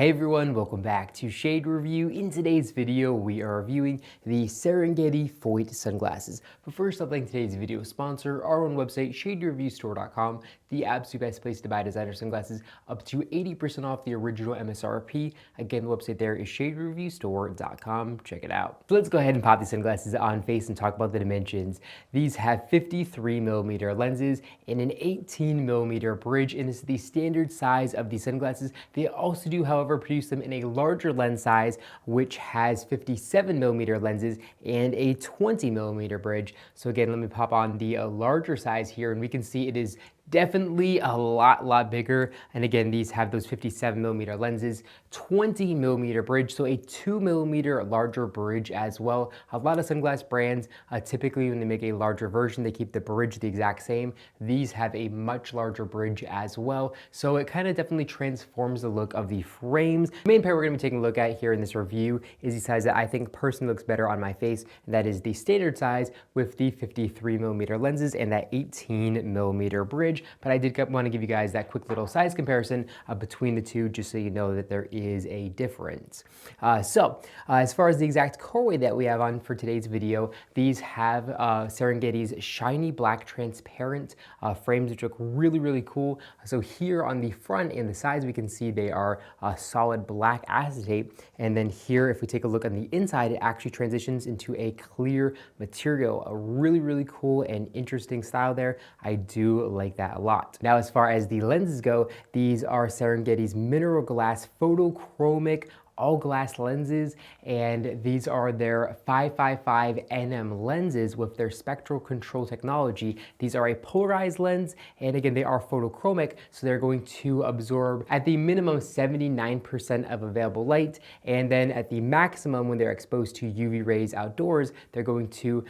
Hey everyone, welcome back to Shade Review. In today's video, we are reviewing the Serengeti Foyt sunglasses. But first, I'd like today's video sponsor, our own website, shadereviewstore.com, the absolute best place to buy designer sunglasses, up to 80% off the original MSRP. Again, the website there is shadereviewstore.com. Check it out. So let's go ahead and pop these sunglasses on face and talk about the dimensions. These have 53mm lenses and an 18mm bridge, and this is the standard size of these sunglasses. They also do, however, produce them in a larger lens size, which has 57mm lenses and a 20mm bridge. So again, let me pop on the larger size here, and we can see it is definitely a lot bigger. And again, these have those 57mm lenses, 20mm bridge, so a 2mm larger bridge as well. A lot of sunglass brands, typically when they make a larger version, they keep the bridge the exact same. These have a much larger bridge as well, so it kind of definitely transforms the look of the frames. The main pair we're going to be taking a look at here in this review is the size that I think personally looks better on my face, and that is the standard size with the 53mm lenses and that 18mm bridge. But I did want to give you guys that quick little size comparison between the two, just so you know that there is a difference. As far as the exact colorway that we have on for today's video, these have Serengeti's shiny black transparent frames, which look really cool. So here on the front and the sides, we can see they are solid black acetate, and then here, if we take a look on the inside, it actually transitions into a clear material. A really cool and interesting style there. I do like that a lot. Now, as far as the lenses go, these are Serengeti's mineral glass photochromic all glass lenses, and these are their 555 NM lenses with their spectral control technology. These are a polarized lens, and again, they are photochromic, so they're going to absorb at the minimum 79% of available light, and then at the maximum, when they're exposed to UV rays outdoors, they're going to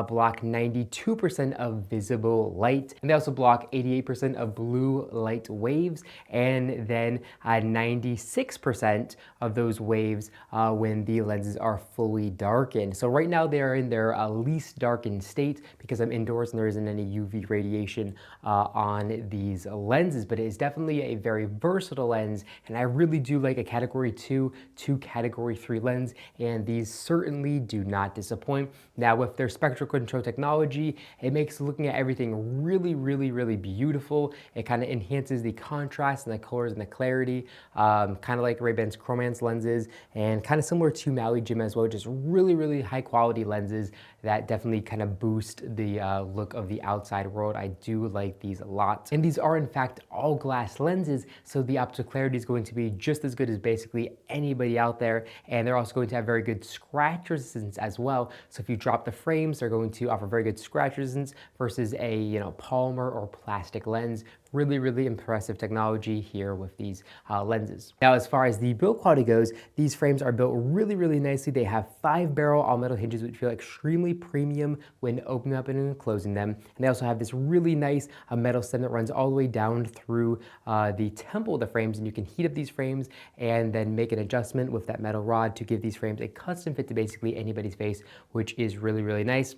block 92% of visible light, and they also block 88% of blue light waves, and then 96% of those waves when the lenses are fully darkened. So right now they are in their least darkened state because I'm indoors and there isn't any UV radiation on these lenses, but it is definitely a very versatile lens, and I really do like a category 2 to category 3 lens, and these certainly do not disappoint. Now, with their spectral control technology, it makes looking at everything really beautiful. It kind of enhances the contrast and the colors and the clarity, kind of like Ray-Ban's Chromance lenses, and kind of similar to Maui Jim as well, just really high quality lenses that definitely kind of boost the look of the outside world. I do like these a lot. And these are in fact all glass lenses, so the optical clarity is going to be just as good as basically anybody out there, and they're also going to have very good scratch resistance as well. So if you drop the frames, they're going to offer very good scratch resistance versus a polymer or plastic lens. Really impressive technology here with these lenses. Now, as far as the build quality goes, these frames are built really nicely. They have 5-barrel all-metal hinges, which feel extremely premium when opening up and closing them. And they also have this really nice metal stem that runs all the way down through the temple of the frames, and you can heat up these frames and then make an adjustment with that metal rod to give these frames a custom fit to basically anybody's face, which is really nice.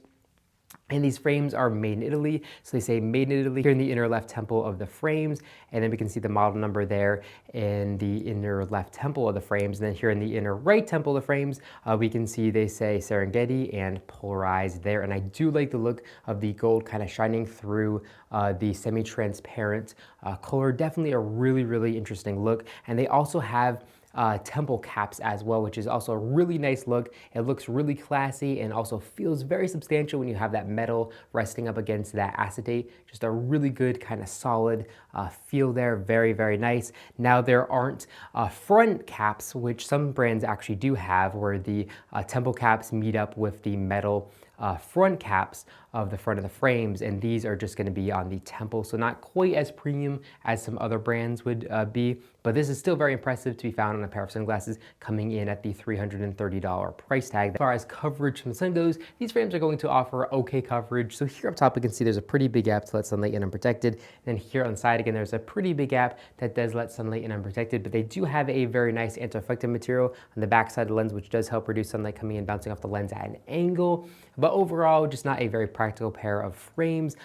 And these frames are made in Italy, so they say made in Italy here in the inner left temple of the frames, and then we can see the model number there in the inner left temple of the frames, and then here in the inner right temple of the frames, we can see they say Serengeti and polarized there, and I do like the look of the gold kind of shining through the semi-transparent color. Definitely a really interesting look, and they also have temple caps as well, which is also a really nice look. It looks really classy and also feels very substantial when you have that metal resting up against that acetate. Just a really good kind of solid feel there. Very nice. Now, there aren't front caps, which some brands actually do have, where the temple caps meet up with the metal front caps of the front of the frames, and these are just going to be on the temple, so not quite as premium as some other brands would be, but this is still very impressive to be found on a pair of sunglasses coming in at the $330 price tag. As far as coverage from the sun goes, these frames are going to offer okay coverage. So here up top we can see there's a pretty big gap to let sunlight in unprotected, and then here on the side again there's a pretty big gap that does let sunlight in unprotected, but they do have a very nice anti-reflective material on the back side of the lens, which does help reduce sunlight coming in, bouncing off the lens at an angle. But overall, just not a very practical pair of frames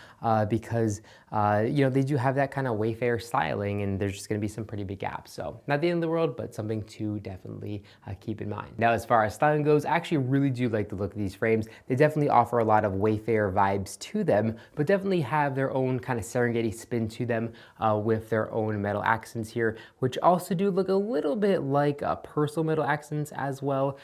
because they do have that kind of Wayfair styling, and there's just going to be some pretty big gaps. So not the end of the world, but something to definitely keep in mind. Now, as far as styling goes, I actually really do like the look of these frames. They definitely offer a lot of Wayfair vibes to them, but definitely have their own kind of Serengeti spin to them with their own metal accents here, which also do look a little bit like Purcell metal accents as well,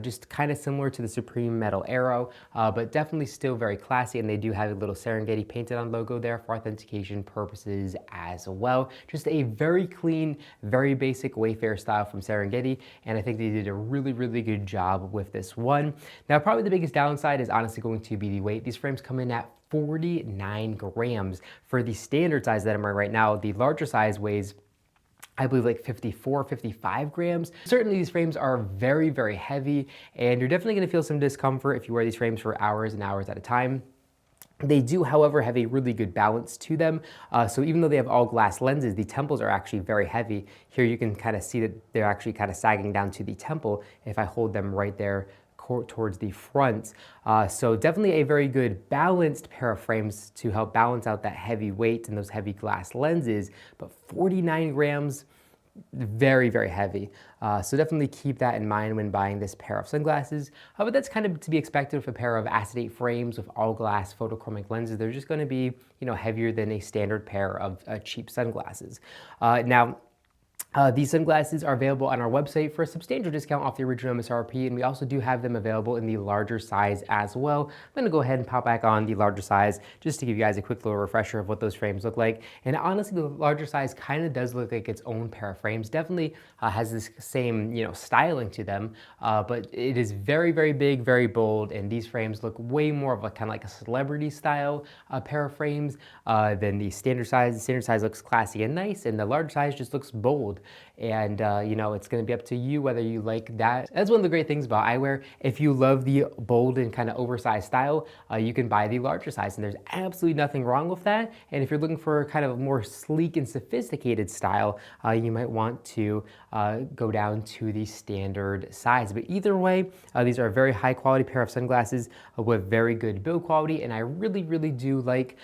just kind of similar to the Supreme metal arrow, but definitely still very classy, and they do have a little Serengeti painted on logo there for authentication purposes as well. Just a very clean, very basic Wayfair style from Serengeti, and I think they did a really, really good job with this one. Now, probably the biggest downside is honestly going to be the weight. These frames come in at 49 grams. For the standard size that I'm wearing right now, the larger size weighs, I believe, like 54, 55 grams. Certainly these frames are very, very heavy, and you're definitely gonna feel some discomfort if you wear these frames for hours and hours at a time. They do, however, have a really good balance to them. So even though they have all glass lenses, the temples are actually very heavy. Here you can kind of see that they're actually kind of sagging down to the temple if I hold them right there towards the front. So definitely a very good balanced pair of frames to help balance out that heavy weight and those heavy glass lenses, but 49 grams, very, very heavy. So definitely keep that in mind when buying this pair of sunglasses. But that's kind of to be expected with a pair of acetate frames with all glass photochromic lenses. They're just going to be, heavier than a standard pair of cheap sunglasses. Now, these sunglasses are available on our website for a substantial discount off the original MSRP, and we also do have them available in the larger size as well. I'm going to go ahead and pop back on the larger size just to give you guys a quick little refresher of what those frames look like. And honestly, the larger size kind of does look like its own pair of frames. Definitely has this same, styling to them, but it is very, very big, very bold, and these frames look way more of a kind of like a celebrity style pair of frames than the standard size. The standard size looks classy and nice, and the large size just looks bold. And it's going to be up to you whether you like that. That's one of the great things about eyewear. If you love the bold and kind of oversized style, you can buy the larger size, and there's absolutely nothing wrong with that. And if you're looking for kind of a more sleek and sophisticated style, you might want to go down to the standard size. But either way, these are a very high quality pair of sunglasses with very good build quality, and I really, really do like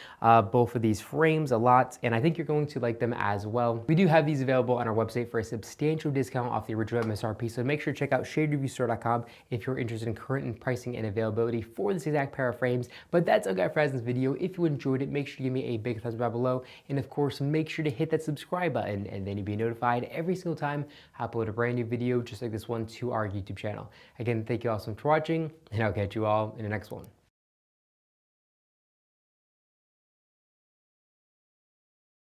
both of these frames a lot, and I think you're going to like them as well. We do have these available on our website for a substantial discount off the original MSRP, so make sure to check out shadereviewstore.com if you're interested in current pricing and availability for this exact pair of frames. But that's all I got for this video. If you enjoyed it, make sure to give me a big thumbs up below, and of course, make sure to hit that subscribe button, and then you'll be notified every single time I upload a brand new video just like this one to our YouTube channel. Again, thank you all so much for watching, and I'll catch you all in the next one.